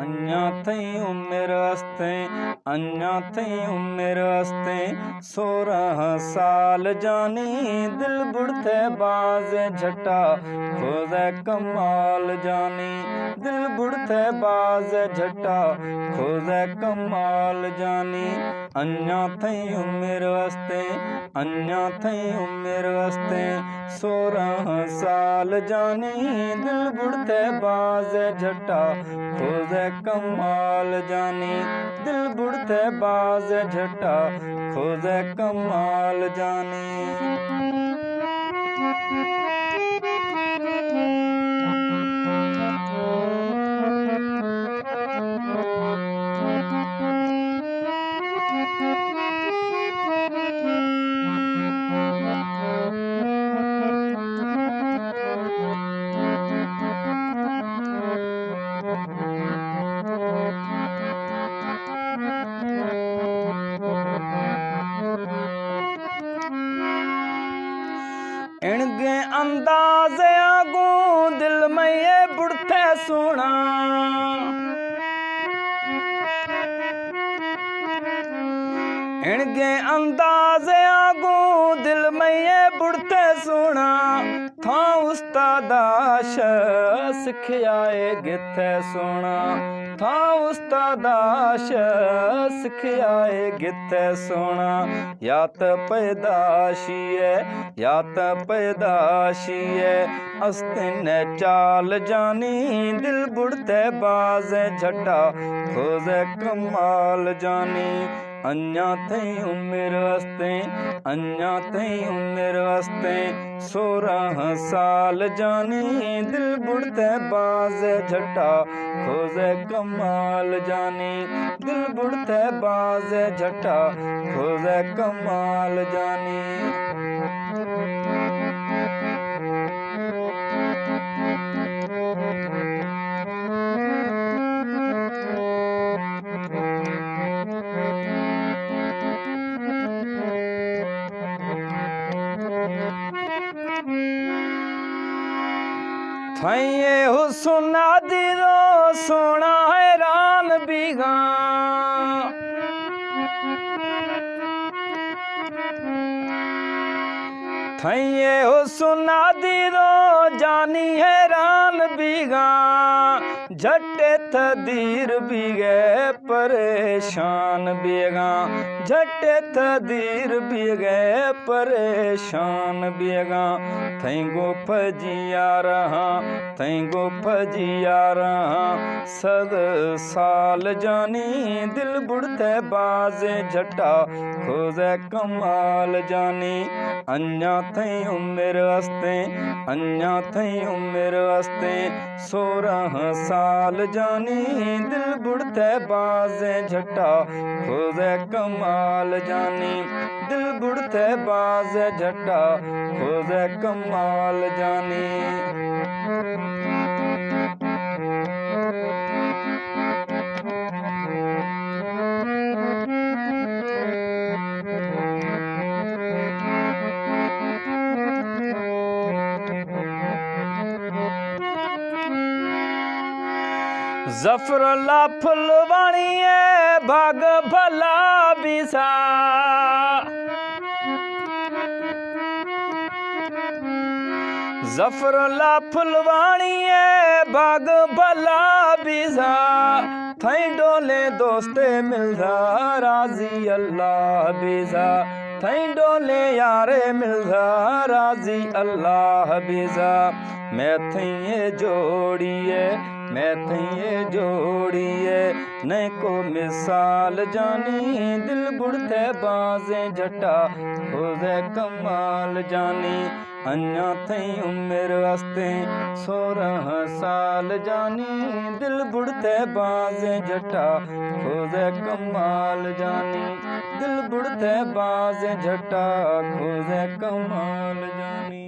अन्या थई उम्र हस्ते अन्या थई उम्र हस्ते 16 साल जानी दिल बुढ़ते बाज झटा खोजे कमाल जानी दिल बुढ़ते बाज झटा खोजे कमाल जानी अन्या थई उम्र हस्ते अन्या थई उम्र हस्ते 16 साल जानी दिल बुढ़ते बाज झटा खोजे कमाल जानी दिल बुढ़ते बाज झटा खोजे कमाल जानी। इनके अंदाज आगू दिल में ये बुढ़ते सुना इनके अंदाज आगू दिल में ये बुढ़ते सुना था उस्तादाश सिखियाए गिथे सुना था उस्तादाश सिखियाए गिथे सुना या त पैदाशी है या त पैदाशी है अस्तिन चाल जानी दिल बुढ़ते बाज झटा खोजे कमाल जानी अन्या थई उम्र हस्ते अन्या थई उम्र हस्ते 16 साल जानी दिल बुढ़ते बाज झटा खोजे कमाल जानी दिल बुढ़ते बाज झटा खोजे कमाल जानी। थैये हुस्ना दिलो सोना हैरान बीगा थैये हुस्ना दिलो जानी हैरान बीगा झटे थदीर बीगे परेशान बीगा झटे थदीर बीगे परेशान बीगा थई गो फजिया रहा थई गो फजिया रहा सद साल जानी दिल बुढ़ते बाजे झटा खोजे कमाल जानी अन्या थई उम्र हस्ते अन्या थई उम्र हस्ते 16 साल जानी दिल बुढ़ते बाजे झटा खोजे कमाल जानी दिल बुढ़ते बाजे झटा खोजे कमाल जानी। जफरला फुलवाणी भाग भला बिसा जफरला फुलवाणी भाग भला बिसा थई डोले दोस्ते मिलदा राजी अल्लाह बिसा थई डोले यारे मिलदा राजी अल्लाह बिसा मैं थई जोड़िए मैं थई जोड़िए न को मिसाल जानी दिल बुढ़ते बाजे झटा खोजे कमाल जानी अन्या थई उम्र हस्ते 16 साल जानी दिल बुढ़ते बाजे झटा खोजे कमाल जानी दिल बुढ़ते बाजे झटा खोजे कमाल जानी।